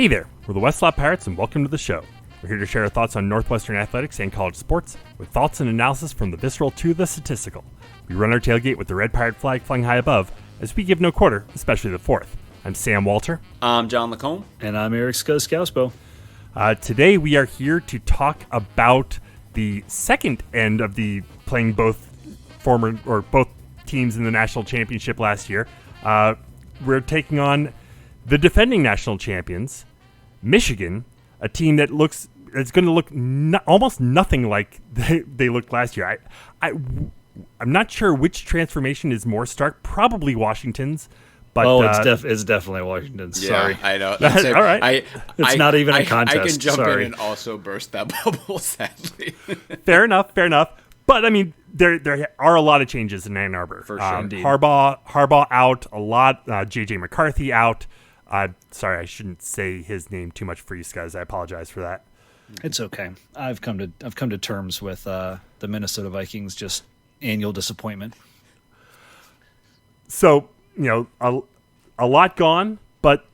Hey there, we're the Westlot Pirates and welcome to the show. We're here to share our thoughts on Northwestern athletics and college sports, with thoughts and analysis from the visceral to the statistical. We run our tailgate with the red pirate flag flying high above, as we give no quarter, especially the fourth. I'm Sam Walter. I'm John Lacombe. And I'm Eric Skoskausbo. Today we are here to talk about the second end of the playing both teams in the national championship last year. We're taking on the defending national champions, Michigan, a team that it's going to look almost nothing like they looked last year. I'm not sure which transformation is more stark. Probably Washington's. But, it's definitely Washington's. Sorry, I know. All right, it's not even a contest. I can jump Sorry. in and also burst that bubble. Sadly, fair enough. But I mean, there are a lot of changes in Ann Arbor. For sure. Harbaugh out a lot. JJ McCarthy out. Sorry, I shouldn't say his name too much for you guys. I apologize for that. It's okay. I've come to terms with the Minnesota Vikings just annual disappointment. So, a lot gone, but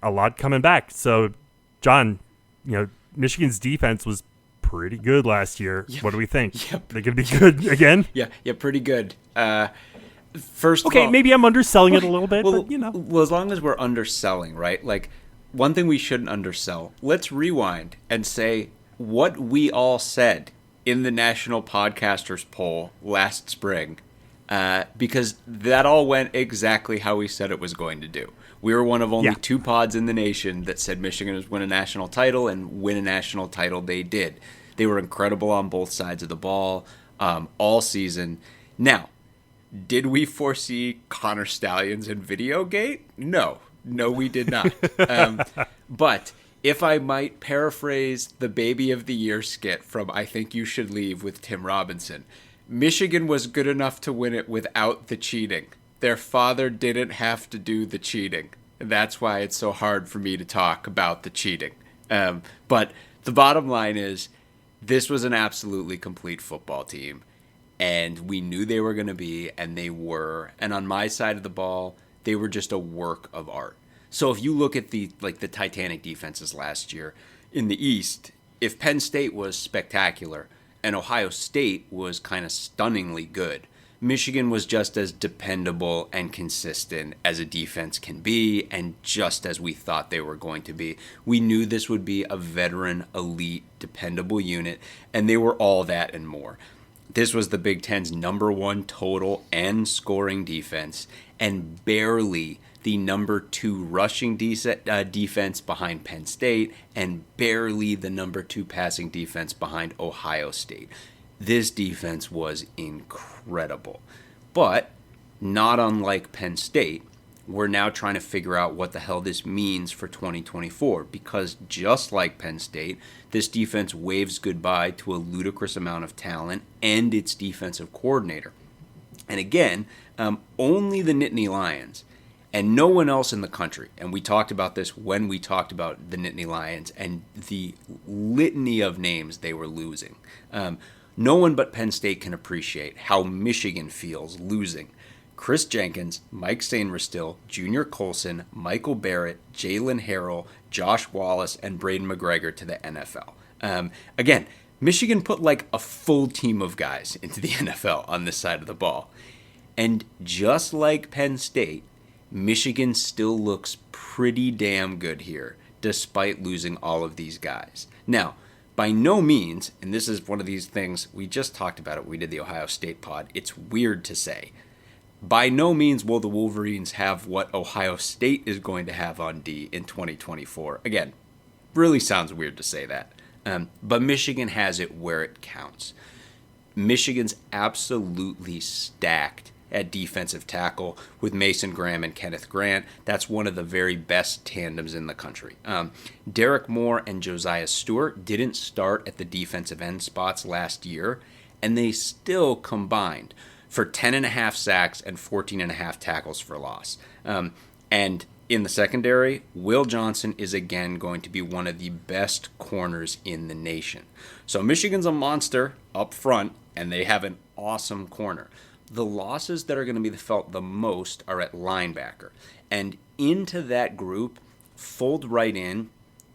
a lot coming back. So, John, Michigan's defense was pretty good last year. Yep. What do we think? Yep. They could be good again? Yeah, pretty good. First okay, of all, maybe I'm underselling it a little bit, but Well, as long as we're underselling, right? Like, one thing we shouldn't undersell. Let's rewind and say what we all said in the National Podcasters Poll last spring, because that all went exactly how we said it was going to do. We were one of only two pods in the nation that said Michigan was win a national title, and win a national title they did. They were incredible on both sides of the ball all season. Now, did we foresee Connor Stallions and Videogate? No, we did not. But if I might paraphrase the Baby of the Year skit from I Think You Should Leave with Tim Robinson, Michigan was good enough to win it without the cheating. Their father didn't have to do the cheating. And that's why it's so hard for me to talk about the cheating. But the bottom line is, this was an absolutely complete football team. And we knew they were going to be, and they were. And on my side of the ball, they were just a work of art. So if you look at the Titanic defenses last year in the East, if Penn State was spectacular and Ohio State was kind of stunningly good, Michigan was just as dependable and consistent as a defense can be, and just as we thought they were going to be. We knew this would be a veteran, elite, dependable unit, and they were all that and more. This was the Big Ten's number one total and scoring defense, and barely the number two rushing defense behind Penn State, and barely the number two passing defense behind Ohio State. This defense was incredible. But, not unlike Penn State, we're now trying to figure out what the hell this means for 2024, because just like Penn State, this defense waves goodbye to a ludicrous amount of talent and its defensive coordinator. And again, only the Nittany Lions and no one else in the country, and we talked about this when we talked about the Nittany Lions and the litany of names they were losing. No one but Penn State can appreciate how Michigan feels losing Chris Jenkins, Mike Sainristil, Junior Colson, Michael Barrett, Jalen Harrell, Josh Wallace, and Braden McGregor to the NFL. Again, Michigan put like a full team of guys into the NFL on this side of the ball. And just like Penn State, Michigan still looks pretty damn good here, despite losing all of these guys. Now, by no means, and this is one of these things, we just talked about it, we did the Ohio State pod, it's weird to say. By no means will the Wolverines have what Ohio State is going to have on D in 2024. Again, really sounds weird to say that. But Michigan has it where it counts. Michigan's absolutely stacked at defensive tackle with Mason Graham and Kenneth Grant. That's one of the very best tandems in the country. Derek Moore and Josiah Stewart didn't start at the defensive end spots last year, and they still combined for 10.5 sacks and 14.5 tackles for loss. And in the secondary, Will Johnson is again going to be one of the best corners in the nation. So Michigan's a monster up front, and they have an awesome corner. The losses that are going to be felt the most are at linebacker. And into that group fold right in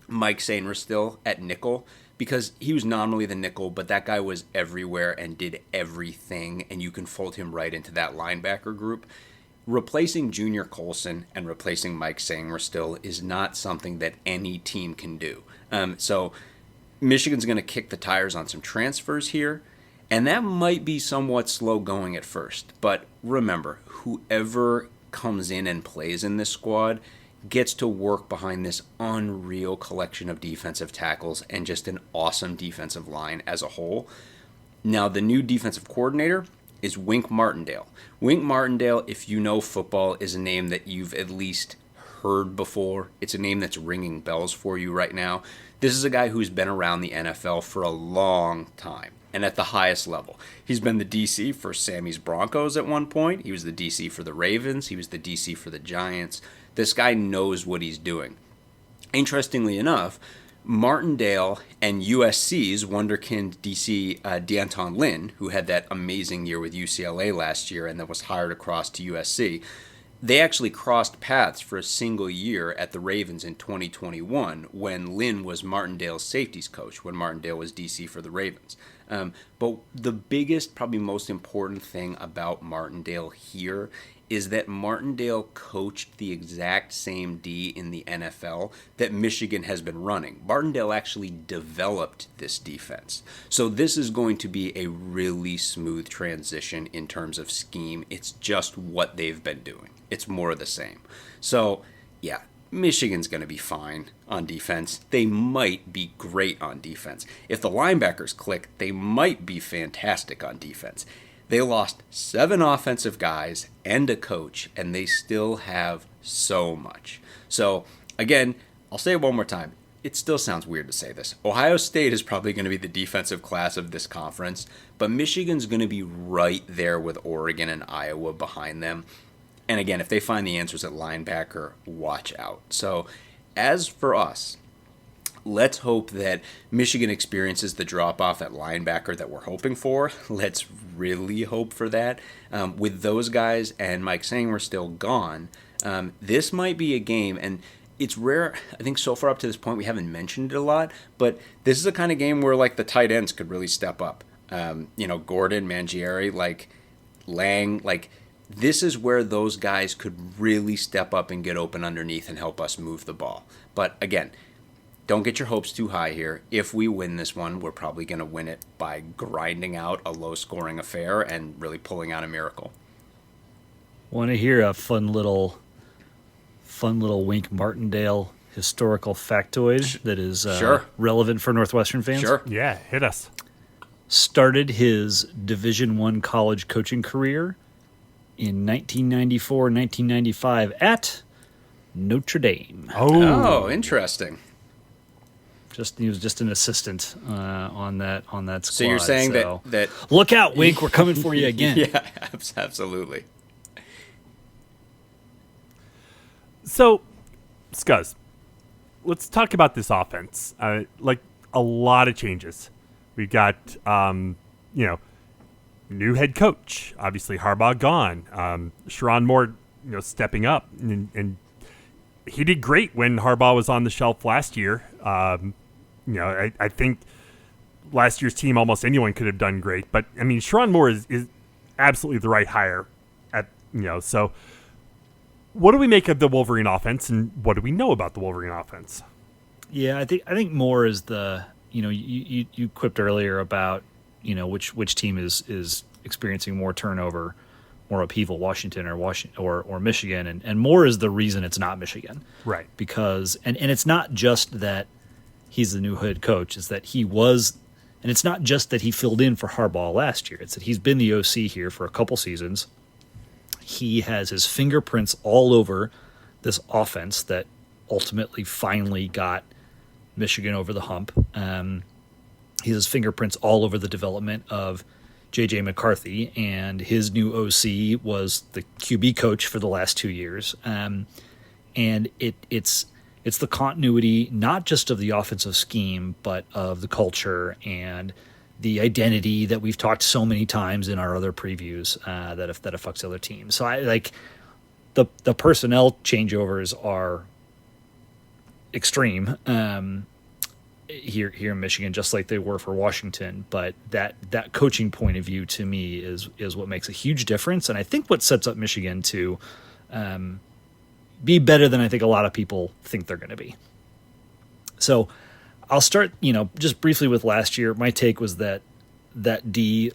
Mike Sainristil still at nickel, because he was nominally the nickel, but that guy was everywhere and did everything, and you can fold him right into that linebacker group. Replacing Junior Colson and replacing Mike Sainristil still is not something that any team can do. So Michigan's going to kick the tires on some transfers here, and that might be somewhat slow going at first. But remember, whoever comes in and plays in this squad gets to work behind this unreal collection of defensive tackles and just an awesome defensive line as a whole. Now, the new defensive coordinator is Wink Martindale. Wink Martindale, if you know football, is a name that you've at least heard before. It's a name that's ringing bells for you right now. This is a guy who's been around the NFL for a long time and at the highest level. He's been the DC for Sammy's Broncos at one point. He was the DC for the Ravens. He was the DC for the Giants. This guy knows what he's doing. Interestingly enough, Martindale and USC's wonderkind DC D'Anton Lynn, who had that amazing year with UCLA last year and then was hired across to USC, they actually crossed paths for a single year at the Ravens in 2021 when Lynn was Martindale's safeties coach, when Martindale was DC for the Ravens. But the biggest, probably most important thing about Martindale here is that Martindale coached the exact same D in the NFL that Michigan has been running. Martindale actually developed this defense. So this is going to be a really smooth transition in terms of scheme. It's just what they've been doing. It's more of the same. So, yeah, Michigan's going to be fine on defense. They might be great on defense. If the linebackers click, they might be fantastic on defense. They lost 7 offensive guys and a coach, and they still have so much. So, again, I'll say it one more time. It still sounds weird to say this. Ohio State is probably going to be the defensive class of this conference, but Michigan's going to be right there with Oregon and Iowa behind them. And again, if they find the answers at linebacker, watch out. So, as for us, let's hope that Michigan experiences the drop-off at linebacker that we're hoping for. Let's really hope for that. With those guys and Mike Sanger still gone, this might be a game, and it's rare. I think so far up to this point we haven't mentioned it a lot, but this is the kind of game where like the tight ends could really step up. Gordon, Mangieri, like Lang, like this is where those guys could really step up and get open underneath and help us move the ball. But again, don't get your hopes too high here. If we win this one, we're probably going to win it by grinding out a low-scoring affair and really pulling out a miracle. Want to hear a fun little Wink Martindale historical factoid that is Sure. relevant for Northwestern fans? Sure. Yeah, hit us. Started his Division I college coaching career in 1994-1995 at Notre Dame. Oh, interesting. He was just an assistant on that squad. So you're saying that look out, Wink, we're coming for you again. Yeah, absolutely. So, Scuzz, let's talk about this offense. Like a lot of changes. We got, new head coach. Obviously, Harbaugh gone. Sharon Moore, stepping up, and he did great when Harbaugh was on the shelf last year. I think last year's team, almost anyone could have done great. But, I mean, Sharon Moore is absolutely the right hire. So what do we make of the Wolverine offense, and what do we know about the Wolverine offense? Yeah, I think Moore is the, you quipped earlier about, which team is experiencing more turnover, more upheaval, Washington or Michigan, and Moore is the reason it's not Michigan. Right. Because, and it's not just that he's the new head coach, it's that he was, and it's not just that he filled in for Harbaugh last year, it's that he's been the OC here for a couple seasons. He has his fingerprints all over this offense that ultimately finally got Michigan over the hump. He has his fingerprints all over the development of J.J. McCarthy, and his new OC was the QB coach for the last 2 years. And it's the continuity, not just of the offensive scheme, but of the culture and the identity that we've talked so many times in our other previews that affects other teams. So I like the personnel changeovers are extreme here in Michigan, just like they were for Washington. But that coaching point of view to me is what makes a huge difference, and I think what sets up Michigan to be better than I think a lot of people think they're going to be. So I'll start, just briefly with last year. My take was that D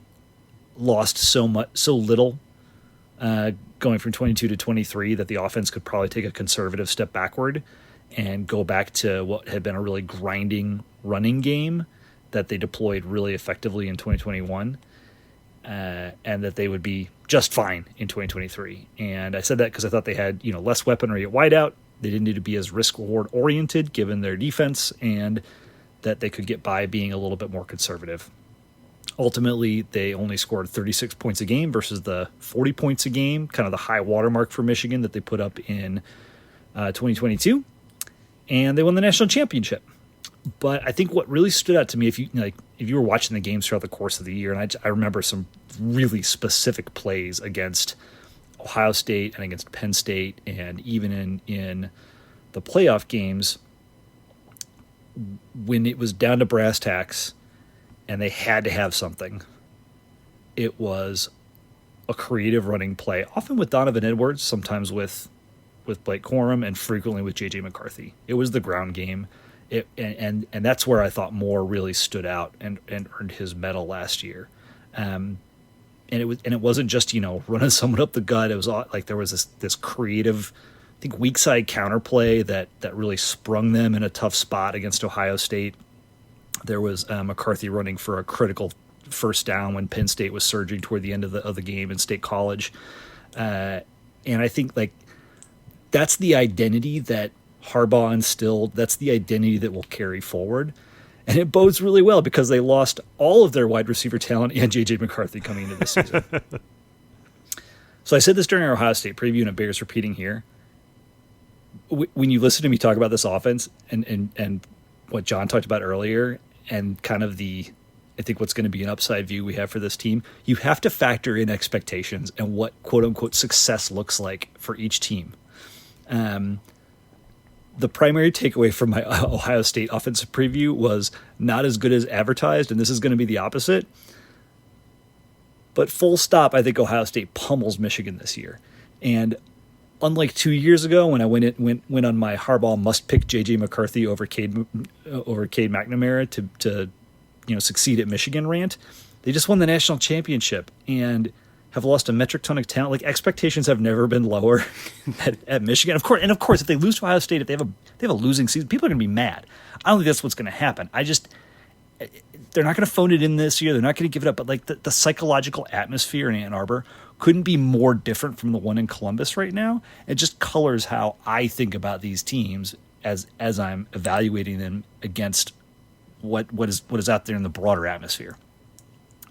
lost so little going from 22 to 23 that the offense could probably take a conservative step backward and go back to what had been a really grinding running game that they deployed really effectively in 2021, and that they would be just fine in 2023. And I said that because I thought they had less weaponry at wideout. They didn't need to be as risk-reward oriented given their defense, and that they could get by being a little bit more conservative. Ultimately, they only scored 36 points a game versus the 40 points a game, kind of the high watermark for Michigan that they put up in 2022. And they won the national championship. But I think what really stood out to me, if you were watching the games throughout the course of the year, and I remember some really specific plays against Ohio State and against Penn State, and even in the playoff games, when it was down to brass tacks and they had to have something, it was a creative running play, often with Donovan Edwards, sometimes with Blake Corum, and frequently with J.J. McCarthy. It was the ground game. And that's where I thought Moore really stood out and earned his medal last year. And it wasn't just running someone up the gut. It was like there was this creative, I think, weak side counterplay that really sprung them in a tough spot against Ohio State. There was McCarthy running for a critical first down when Penn State was surging toward the end of the game in State College, and I think that's the identity that Harbaugh instilled. That's the identity that will carry forward. And it bodes really well because they lost all of their wide receiver talent and J.J. McCarthy coming into this season. So I said this during our Ohio State preview, and it bears repeating here. When you listen to me talk about this offense and what John talked about earlier, and kind of I think what's going to be an upside view we have for this team, you have to factor in expectations and what quote-unquote success looks like for each team. The primary takeaway from my Ohio State offensive preview was not as good as advertised, and this is going to be the opposite. But full stop, I think Ohio State pummels Michigan this year. And unlike 2 years ago when I went on my Harbaugh must-pick J.J. McCarthy over Cade McNamara to succeed at Michigan rant, they just won the national championship and have lost a metric ton of talent. Like, expectations have never been lower at Michigan. Of course, if they lose to Ohio State, if they have a losing season, people are going to be mad. I don't think that's what's going to happen. They're not going to phone it in this year. They're not going to give it up. But the psychological atmosphere in Ann Arbor couldn't be more different from the one in Columbus right now. It just colors how I think about these teams as I'm evaluating them against what is out there in the broader atmosphere.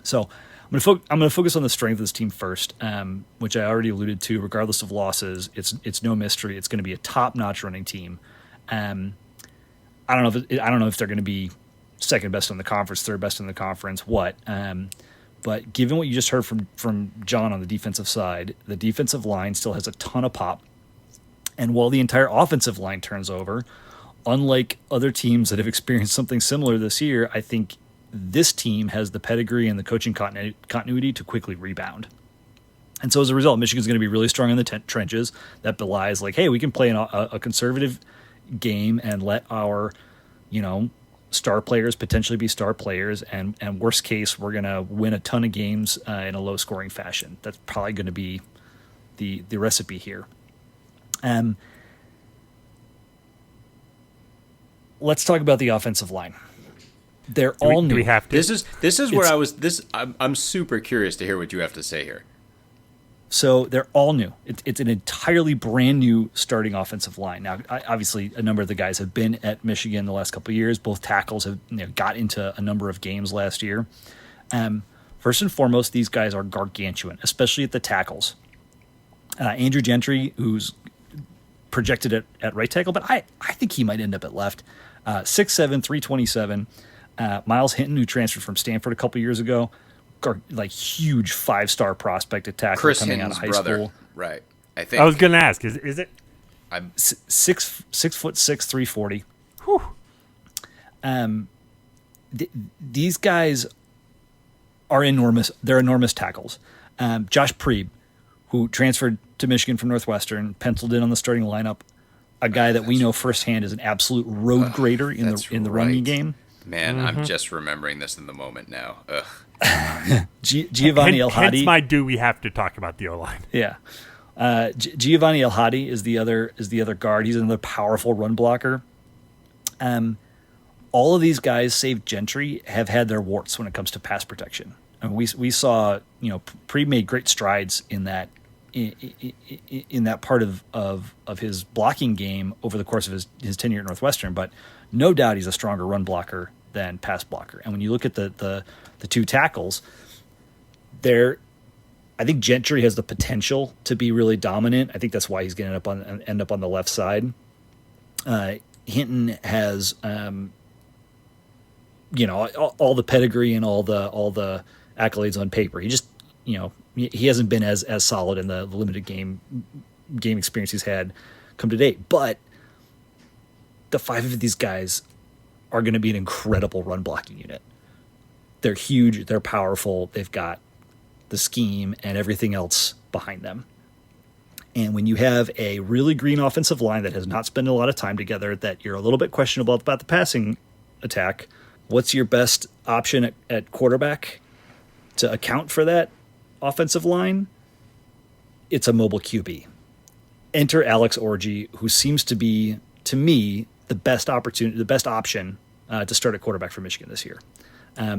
So I'm going to focus on the strength of this team first, which I already alluded to. Regardless of losses, it's no mystery. It's going to be a top-notch running team. I don't know if they're going to be second best in the conference, third best in the conference, but given what you just heard from John on the defensive side, the defensive line still has a ton of pop. And while the entire offensive line turns over, unlike other teams that have experienced something similar this year, I think this team has the pedigree and the coaching continuity to quickly rebound. And so as a result, Michigan's going to be really strong in the trenches. That belies hey, we can play a conservative game and let our, star players potentially be star players. And worst case, we're going to win a ton of games in a low scoring fashion. That's probably going to be the recipe here. Let's talk about the offensive line. They're all new. Do we have to? This is where I'm super curious to hear what you have to say here. So they're all new. It's an entirely brand new starting offensive line. Now, obviously, a number of the guys have been at Michigan the last couple of years. Both tackles have got into a number of games last year. First and foremost, these guys are gargantuan, especially at the tackles. Andrew Gentry, who's projected at right tackle, but I think he might end up at left. 6'7", 327. Miles Hinton, who transferred from Stanford a couple years ago, huge 5-star prospect at tackle Chris coming Hinton's out of high brother. school. Right. I think I was going to ask, is it? I'm 6'6", 340. These guys are enormous. They're enormous tackles. Josh Preeb, who transferred to Michigan from Northwestern, penciled in on the starting lineup, a guy that we know firsthand is an absolute road grader in the running game. Man, I'm just remembering this in the moment now. Ugh. Giovanni El Hadi. Hence my do we have to talk about the O-line. Yeah. Giovanni El Hadi is the other guard. He's another powerful run blocker. All of these guys, save Gentry, have had their warts when it comes to pass protection. And we saw, Pre made great strides in that part of his blocking game over the course of his tenure at Northwestern. But no doubt he's a stronger run blocker than pass blocker. And when you look at the two tackles, I think Gentry has the potential to be really dominant. I think that's why he's going to end up on the left side. Hinton has, all the pedigree and all the accolades on paper. He just, he hasn't been as solid in the limited game experience he's had come to date. But the five of these guys are going to be an incredible run blocking unit. They're huge. They're powerful. They've got the scheme and everything else behind them. And when you have a really green offensive line that has not spent a lot of time together, that you're a little bit questionable about the passing attack, what's your best option at quarterback to account for that offensive line? It's a mobile QB. Enter Alex Orji, who seems to be, to me, the best option to start at quarterback for Michigan this year.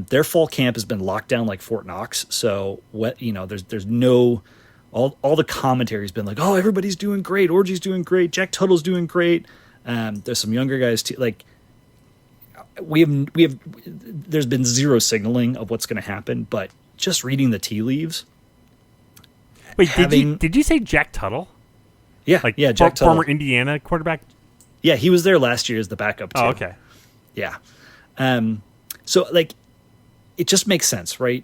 Their fall camp has been locked down like Fort Knox, so there's no all the commentary has been like, oh, everybody's doing great, Orji's doing great, Jack Tuttle's doing great. There's some younger guys too. Like we have there's been zero signaling of what's going to happen, but just reading the tea leaves. Wait, did you say Jack Tuttle? Yeah, Jack Tuttle, former Indiana quarterback. Yeah, he was there last year as the backup too. Oh, okay. Yeah. So like, it just makes sense, right?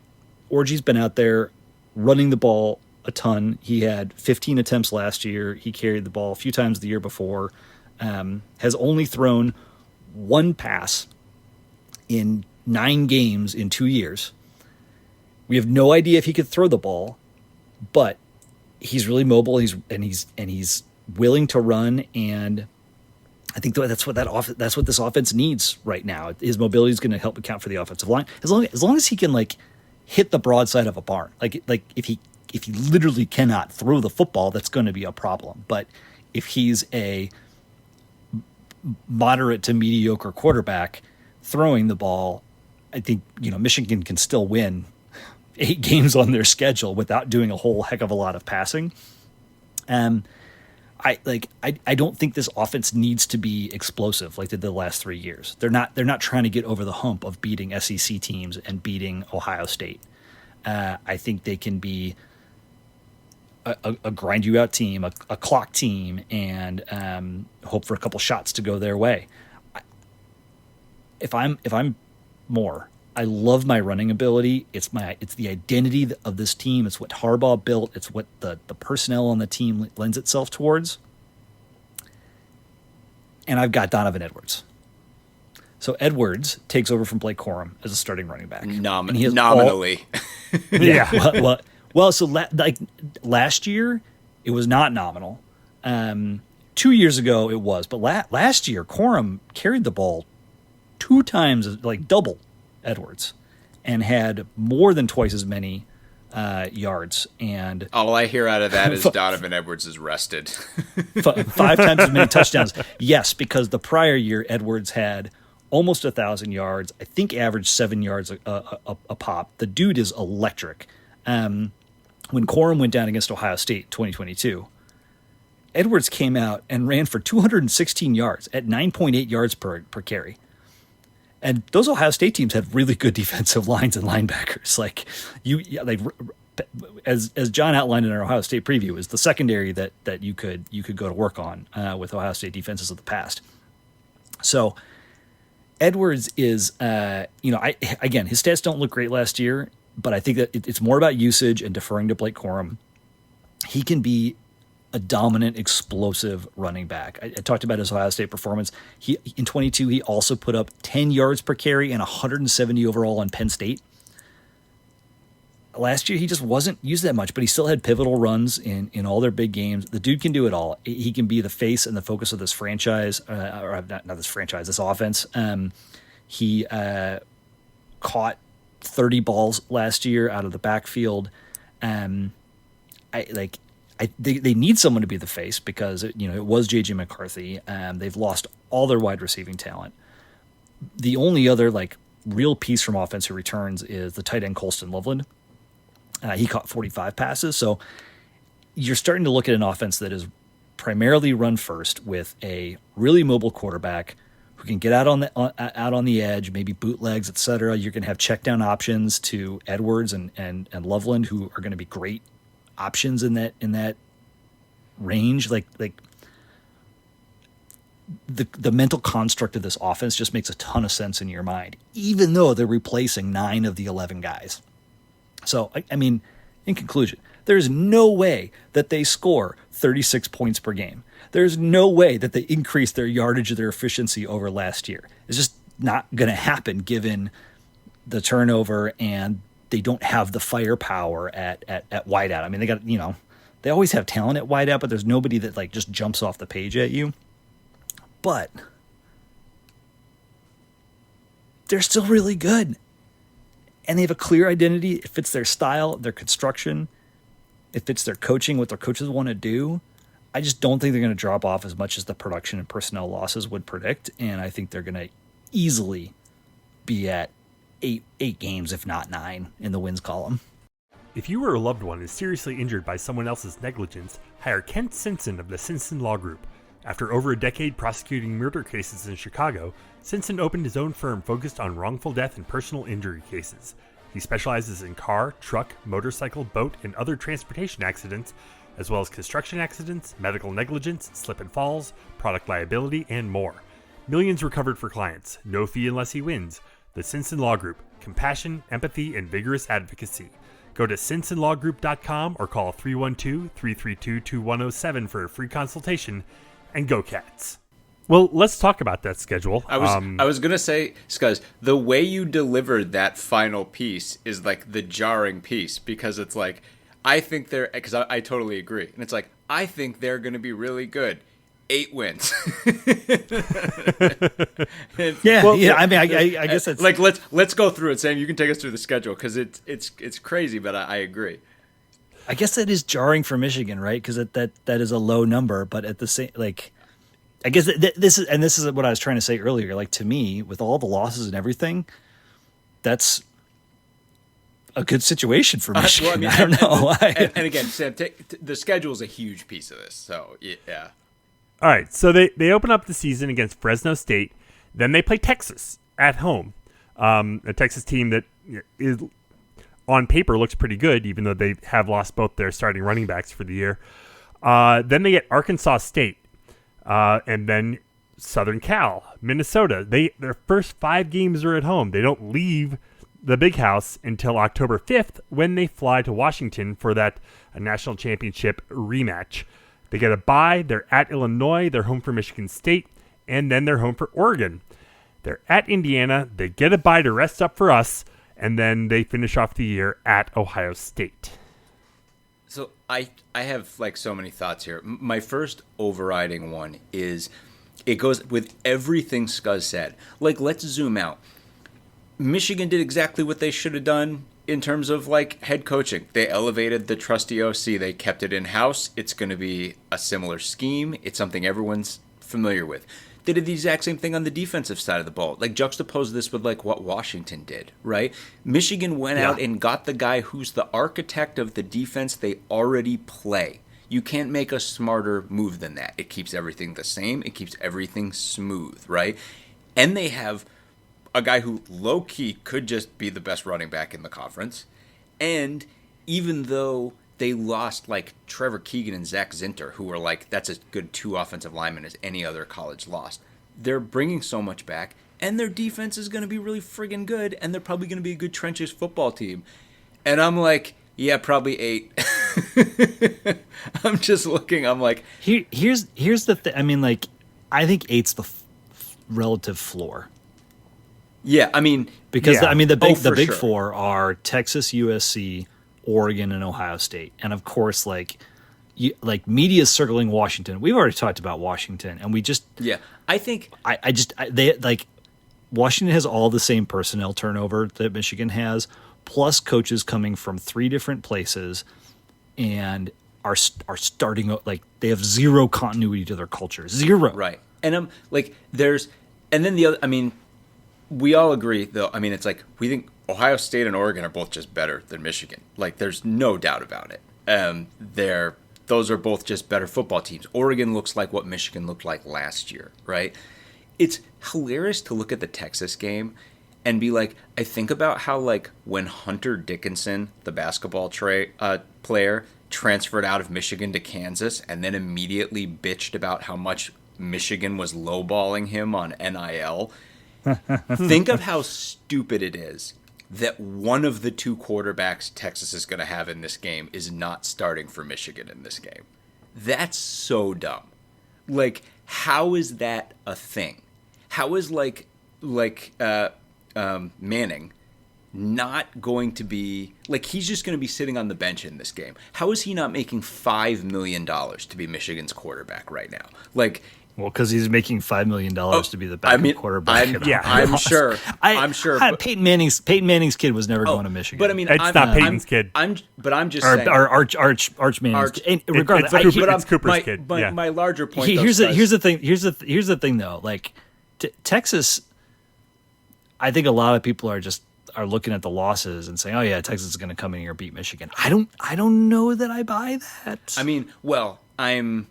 Orji's been out there running the ball a ton. He had 15 attempts last year. He carried the ball a few times the year before. Has only thrown one pass in 9 games in 2 years. We have no idea if he could throw the ball, but he's really mobile. He's willing to run, and I think that's what this offense needs right now. His mobility is going to help account for the offensive line. As long as he can like hit the broadside of a barn. Like if he literally cannot throw the football, that's going to be a problem. But if he's a moderate to mediocre quarterback throwing the ball, I think Michigan can still win 8 games on their schedule without doing a whole heck of a lot of passing. I don't think this offense needs to be explosive like they did the last 3 years. They're not trying to get over the hump of beating SEC teams and beating Ohio State. I think they can be a grind you out team, a clock team, and hope for a couple shots to go their way. If I'm Moore, I love my running ability. It's the identity of this team. It's what Harbaugh built. It's what the personnel on the team lends itself towards. And I've got Donovan Edwards. So Edwards takes over from Blake Corum as a starting running back. Nominally. Yeah. Well, so last year it was not nominal. 2 years ago it was, but last year Corum carried the ball 2 times, like double Edwards, and had more than twice as many yards. And all I hear out of that is Donovan Edwards is rested. 5 times as many touchdowns. Yes, because the prior year Edwards had almost 1,000 yards. I think averaged 7 yards a pop. The dude is electric. When Corum went down against Ohio State 2022, Edwards came out and ran for 216 yards at 9.8 yards per carry. And those Ohio State teams had really good defensive lines and linebackers. As John outlined in our Ohio State preview, is the secondary that you could go to work on with Ohio State defenses of the past. So Edwards is, his stats don't look great last year, but I think that it's more about usage and deferring to Blake Corum. He can be a dominant, explosive running back. I talked about his Ohio State performance. He in 22, he also put up 10 yards per carry and 170 overall on Penn State. Last year, he just wasn't used that much, but he still had pivotal runs in all their big games. The dude can do it all. He can be the face and the focus of this franchise, or not this franchise, this offense. He caught 30 balls last year out of the backfield. They need someone to be the face because it was J.J. McCarthy. They've lost all their wide receiving talent. The only other real piece from offense who returns is the tight end Colston Loveland. He caught 45 passes. So you're starting to look at an offense that is primarily run first with a really mobile quarterback who can get out on the edge, maybe bootlegs, etc. You're going to have check down options to Edwards and Loveland, who are going to be great options in that range. The mental construct of this offense just makes a ton of sense in your mind, even though they're replacing 9 of the 11 guys. So, I mean, in conclusion, there's no way that they score 36 points per game. There's no way that they increase their yardage or their efficiency over last year. It's just not going to happen given the turnover, and they don't have the firepower at wideout. I mean, they got, they always have talent at wideout, but there's nobody that just jumps off the page at you. But they're still really good. And they have a clear identity. It fits their style, their construction. It fits their coaching, what their coaches want to do. I just don't think they're going to drop off as much as the production and personnel losses would predict. And I think they're going to easily be at eight games, if not 9, in the wins column. If you or a loved one is seriously injured by someone else's negligence, hire Kent Simpson of the Simpson Law Group. After over a decade prosecuting murder cases in Chicago, Simpson opened his own firm focused on wrongful death and personal injury cases. He specializes in car, truck, motorcycle, boat, and other transportation accidents, as well as construction accidents, medical negligence, slip and falls, product liability, and more. Millions recovered for clients. No fee unless he wins. The Simpson Law Group. Compassion, empathy, and vigorous advocacy. Go to simpsonlawgroup.com or call 312-332-2107 for a free consultation. And go Cats. Well, let's talk about that schedule. I was going to say, Scuzz, the way you delivered that final piece is the jarring piece, because it's I think they're, because I totally agree. And it's I think they're going to be really good. 8 wins. Yeah. I mean, I guess it's let's go through it, Sam. You can take us through the schedule because it's crazy, but I agree. I guess that is jarring for Michigan, right? Because that is a low number, but at the same, I guess this is what I was trying to say earlier. To me, with all the losses and everything, that's a good situation for Michigan. I don't know. And again, Sam, the schedule is a huge piece of this. So yeah. All right, so they open up the season against Fresno State. Then they play Texas at home, a Texas team that is, on paper, looks pretty good, even though they have lost both their starting running backs for the year. Then they get Arkansas State, and then Southern Cal, Minnesota. Their first 5 games are at home. They don't leave the big house until October 5th when they fly to Washington for that national championship rematch. They get a bye. They're at Illinois. They're home for Michigan State, and then they're home for Oregon. They're at Indiana. They get a bye to rest up for us. And then they finish off the year at Ohio State. So I have so many thoughts here. My first overriding one is it goes with everything Scuzz said. Let's zoom out. Michigan did exactly what they should have done in terms of head coaching. They elevated the trusty OC. They kept it in-house. It's going to be a similar scheme. It's something everyone's familiar with. They did the exact same thing on the defensive side of the ball. Juxtapose this with what Washington did, right? Michigan went out and got the guy who's the architect of the defense they already play. You can't make a smarter move than that. It keeps everything the same. It keeps everything smooth, right? And they have a guy who low-key could just be the best running back in the conference. And even though they lost Trevor Keegan and Zach Zinter, who were that's as good 2 offensive linemen as any other college lost. They're bringing so much back, and their defense is going to be really friggin' good, and they're probably going to be a good trenches football team. And I'm yeah, probably 8. I'm just looking. I'm like, Here's the thing. I mean, like, I think 8's the relative floor. yeah. I mean, Because Yeah. I mean the for big sure. four are Texas, USC, Oregon, and Ohio State, and of course, like media circling Washington. We've already talked about Washington, and we just yeah. I think they like Washington has all the same personnel turnover that Michigan has, plus coaches coming from 3 different places, and are starting like they have zero continuity to their culture, zero. right. And I'm like, and then the other. I mean, we all agree though. I mean, it's like we think Ohio State and Oregon are both just better than Michigan. Like, there's no doubt about it. Those are both just better football teams. Oregon looks like what Michigan looked like last year, right? It's hilarious to look at the Texas game and be like, I think about how, like, when Hunter Dickinson, the basketball player, transferred out of Michigan to Kansas and then immediately bitched about how much Michigan was lowballing him on NIL. Think of how stupid it is that one of the 2 quarterbacks Texas is going to have in this game is not starting for Michigan in this game. That's so dumb. Like, how is that a thing? How is Manning not going to be like, he's just going to be sitting on the bench in this game? How is he not making $5 million to be Michigan's quarterback right now? Like, Well, because he's making $5 million to be the backup quarterback. I'm sure. I'm sure. But, Peyton Manning's kid was never going to Michigan. but I mean, It's not Peyton's kid. I'm just or, saying. or Arch Manning's kid. And regardless, it's Cooper's kid. Yeah. My larger point. here's the thing. Here's the thing though. Like Texas, I think a lot of people are looking at the losses and saying, "Oh yeah, Texas is going to come in here and beat Michigan." I don't know that I buy that. I mean, well, I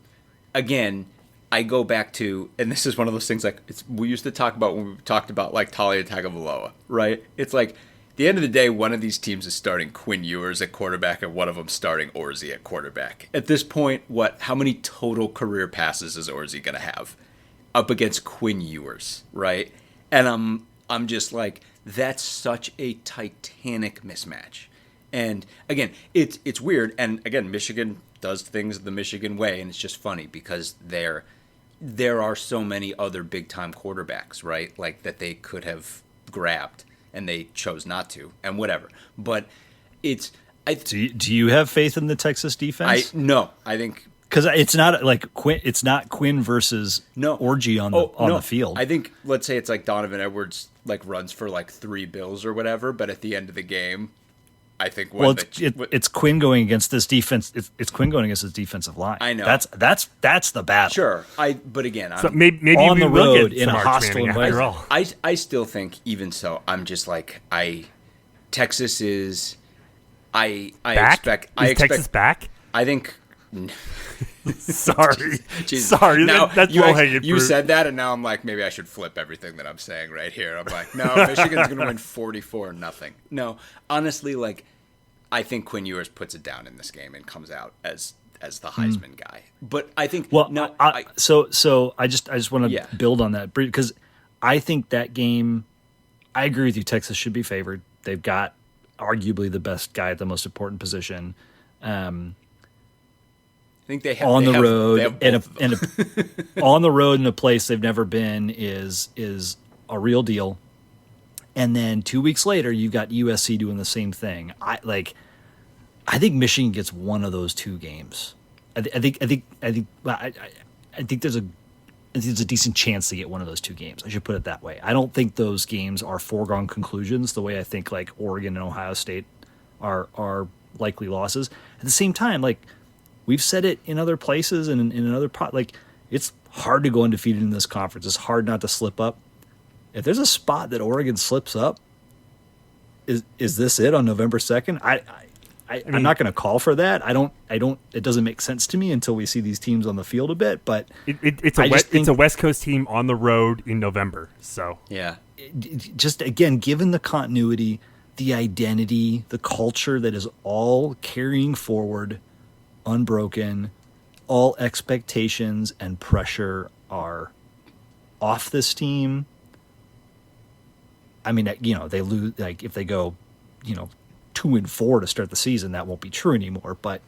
go back to, and this is one of those things like we used to talk about when we talked about like Talia Tagovailoa, right? It's like, at the end of the day, one of these teams is starting Quinn Ewers at quarterback and one of them starting Orzi at quarterback. At this point, how many total career passes is Orzi going to have up against Quinn Ewers, right? And I'm just like, that's such a titanic mismatch. And again, it's weird. And again, Michigan does things the Michigan way, and it's just funny because there are so many other big-time quarterbacks, right? Like, that they could have grabbed, and they chose not to, and whatever. But it's... Do you have faith in the Texas defense? No, I think... Because it's not like Quinn. It's not Quinn versus Orgy on the field. I think, let's say it's like Donovan Edwards like runs for like 3 bills or whatever, but at the end of the game, I think it's Quinn going against this defense. It's Quinn going against his defensive line. I know that's the battle. Sure, but again, So maybe on the will road get in a some Arch hostile Manning after environment. all. I still think, even so, I'm just like, Texas is. I expect Texas back? I think. Sorry. Jesus. Sorry. Now, That's low-hanging fruit. you said that, and now I'm like, maybe I should flip everything that I'm saying right here. I'm like, no, Michigan's going to win 44-0. No, honestly, like, I think Quinn Ewers puts it down in this game and comes out as the Heisman guy. But I think so I just want to build on that because I think that game. I agree with you. Texas should be favored. They've got arguably the best guy at the most important position. I think they have on the road on the road in a place they've never been is a real deal. And then 2 weeks later, you've got USC doing the same thing. I think Michigan gets one of those 2 games. I think there's a decent chance to get one of those 2 games. I should put it that way. I don't think those games are foregone conclusions the way I think like Oregon and Ohio State are likely losses. At the same time, like we've said it in other places and in another like it's hard to go undefeated in this conference. It's hard not to slip up. If there's a spot that Oregon slips up, is this it on November 2nd? I'm not going to call for that. I don't. It doesn't make sense to me until we see these teams on the field a bit. But it's a West Coast team on the road in November. So yeah, just again, given the continuity, the identity, the culture that is all carrying forward, unbroken, all expectations and pressure are off this team. I mean, they lose. Like if they go, 2-4 to start the season, that won't be true anymore. But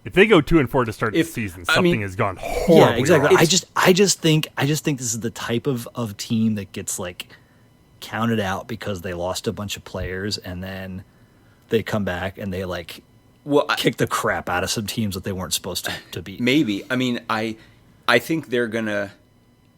If they go 2-4 to start the If- season, I something mean- has gone horribly Yeah, exactly. wrong. I just think this is the type of team that gets like counted out because they lost a bunch of players and then they come back and they like Well, kick the crap out of some teams that they weren't supposed to beat. maybe. I mean, I think they're gonna.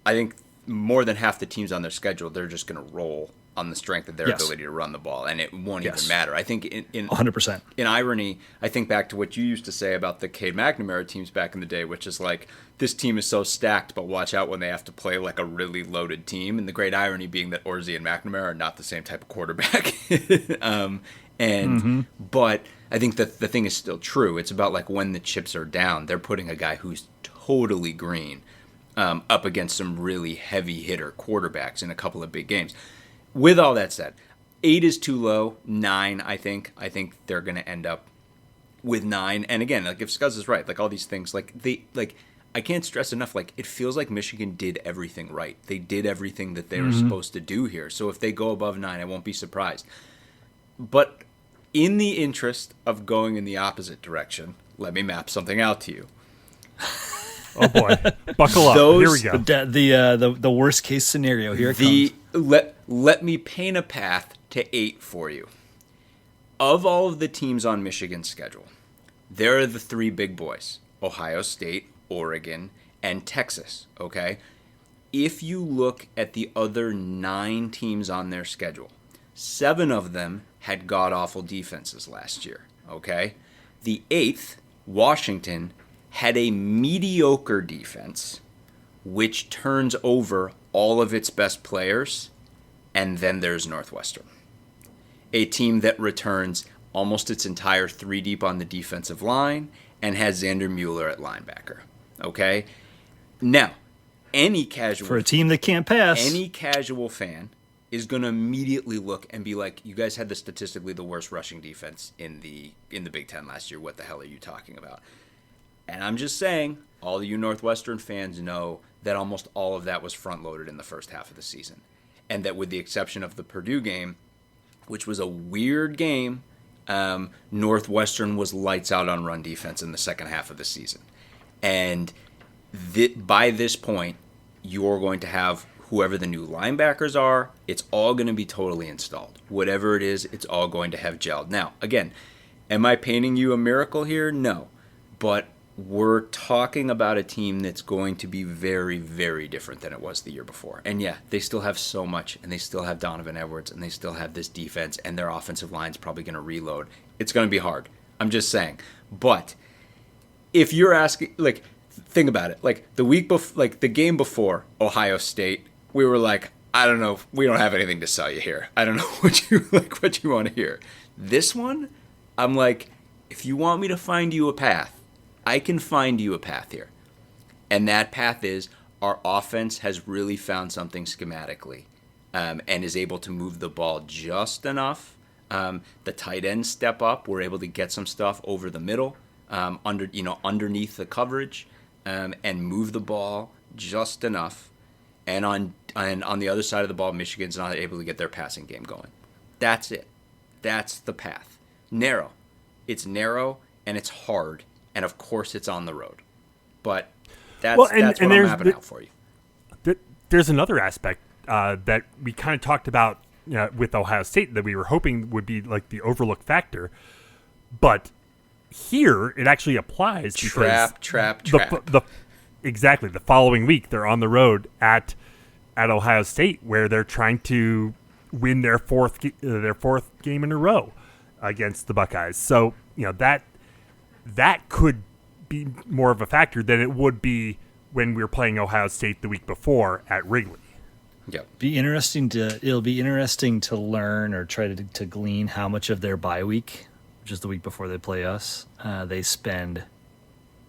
I think more than half the teams on their schedule, they're just gonna roll on the strength of their Yes. ability to run the ball, and it won't Yes. even matter. I think in 100%. in irony, I think back to what you used to say about the Cade McNamara teams back in the day, which is like, this team is so stacked, but watch out when they have to play like a really loaded team. And the great irony being that Orzi and McNamara are not the same type of quarterback. But I think that the thing is still true. It's about like when the chips are down, they're putting a guy who's totally green up against some really heavy hitter quarterbacks in a couple of big games. With all that said, 8 is too low. 9, I think they're going to end up with 9. And again, like if Scuzz is right, like all these things, I can't stress enough, like it feels like Michigan did everything right. They did everything that they were supposed to do here. So if they go above 9, I won't be surprised. But in the interest of going in the opposite direction, let me map something out to you. Oh boy, buckle up. Here we go. The worst case scenario. Here it comes. Let me paint a path to 8 for you. Of all of the teams on Michigan's schedule, there are the 3 big boys: Ohio State, Oregon, and Texas. Okay, if you look at the other 9 teams on their schedule, 7 of them had god-awful defenses last year. Okay, the 8th, Washington, had a mediocre defense, which turns over all of its best players, and then there's Northwestern, a team that returns almost its entire 3 deep on the defensive line and has Xander Mueller at linebacker. Okay? Now, any casual For a team that can't pass. any casual fan is going to immediately look and be like, you guys had the statistically the worst rushing defense in the Big Ten last year. What the hell are you talking about? And I'm just saying, all of you Northwestern fans know that almost all of that was front-loaded in the first half of the season. And that with the exception of the Purdue game, which was a weird game, Northwestern was lights out on run defense in the second half of the season. And by this point, you're going to have whoever the new linebackers are, it's all going to be totally installed. Whatever it is, it's all going to have gelled. Now, again, am I painting you a miracle here? No. But we're talking about a team that's going to be very, very different than it was the year before. And yeah, they still have so much, and they still have Donovan Edwards, and they still have this defense, and their offensive line's probably going to reload. It's going to be hard. I'm just saying. But if you're asking, like, think about it. Like the game before Ohio State, we were like, I don't know, we don't have anything to sell you here. I don't know what you want to hear. This one, I'm like, if you want me to find you a path, I can find you a path here. And that path is our offense has really found something schematically and is able to move the ball just enough. The tight ends step up. We're able to get some stuff over the middle, underneath the coverage, and move the ball just enough. And on the other side of the ball, Michigan's not able to get their passing game going. That's it. That's the path. Narrow. It's narrow and it's hard. And of course, it's on the road. But that's what I'm mapping out for you. There's another aspect that we kind of talked about with Ohio State that we were hoping would be like the overlooked factor. But here, it actually applies. Trap. Exactly. The following week, they're on the road at Ohio State, where they're trying to win their fourth game in a row against the Buckeyes. So that could be more of a factor than it would be when we were playing Ohio State the week before at Wrigley. Yep. It'll be interesting to learn or try to glean how much of their bye week, which is the week before they play us, they spend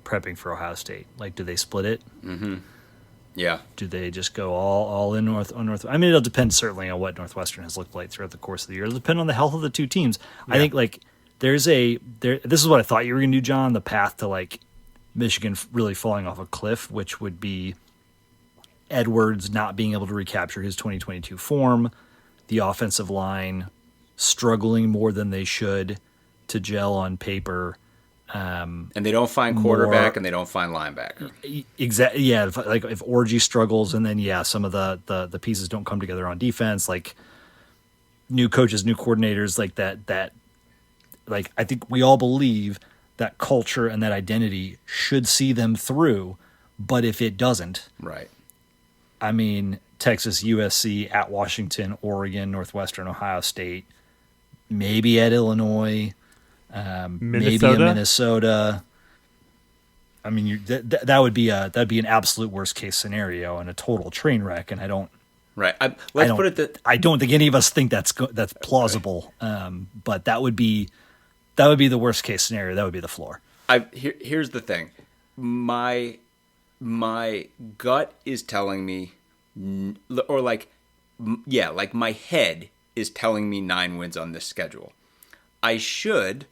prepping for Ohio State. Like, do they split it? Mm-hmm. Yeah. Do they just go all in North? I mean, it'll depend certainly on what Northwestern has looked like throughout the course of the year. It'll depend on the health of the two teams. Yeah. I think this is what I thought you were going to do, John, the path to like Michigan really falling off a cliff, which would be Edwards not being able to recapture his 2022 form, the offensive line struggling more than they should to gel on paper, And they don't find quarterback and they don't find linebacker. Exactly. Yeah. If Orgy struggles, and then some of the pieces don't come together on defense, like new coaches, new coordinators, like that. Like, I think we all believe that culture and that identity should see them through, but if it doesn't, right? I mean, Texas, USC, at Washington, Oregon, Northwestern, Ohio State, maybe at Illinois, maybe at Minnesota. I mean, that would be an absolute worst case scenario and a total train wreck. And I don't. Right. I don't think any of us think that's plausible. Right. But that would be the worst case scenario. That would be the floor. Here's the thing. My gut is telling me, like my head is telling me 9 wins on this schedule. I should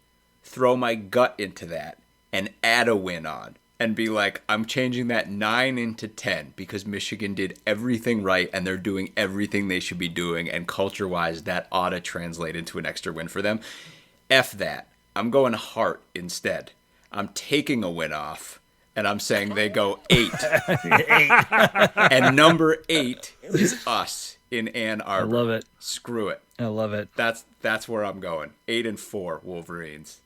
throw my gut into that and add a win on and be like, I'm changing that 9 into 10 because Michigan did everything right and they're doing everything they should be doing, and culture-wise, that ought to translate into an extra win for them. F that. I'm going heart instead. I'm taking a win off, and I'm saying they go 8. And number 8 is us in Ann Arbor. I love it. Screw it. I love it. That's where I'm going. 8-4 Wolverines.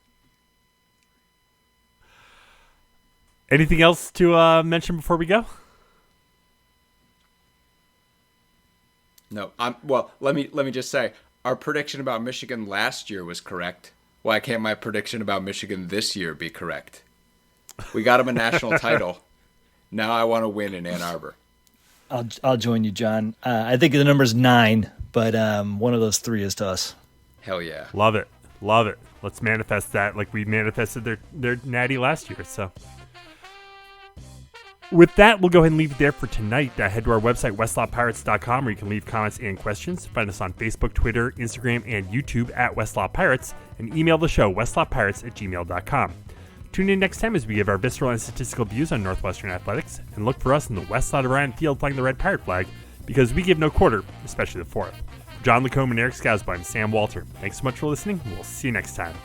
Anything else to mention before we go? No. Let me just say, our prediction about Michigan last year was correct. Why can't my prediction about Michigan this year be correct? We got them a national title. Now I want to win in Ann Arbor. I'll join you, John. I think the number's 9, but one of those 3 is to us. Hell yeah. Love it. Let's manifest that like we manifested their natty last year. So with that, we'll go ahead and leave it there for tonight. Head to our website, westlawpirates.com, where you can leave comments and questions. Find us on Facebook, Twitter, Instagram, and YouTube at Westlaw Pirates, and email the show, westlawpirates@gmail.com. Tune in next time as we give our visceral and statistical views on Northwestern athletics, and look for us in the west side of Ryan Field flying the red pirate flag, because we give no quarter, especially the fourth. John Lacombe and Eric Scousby, I'm Sam Walter. Thanks so much for listening, and we'll see you next time.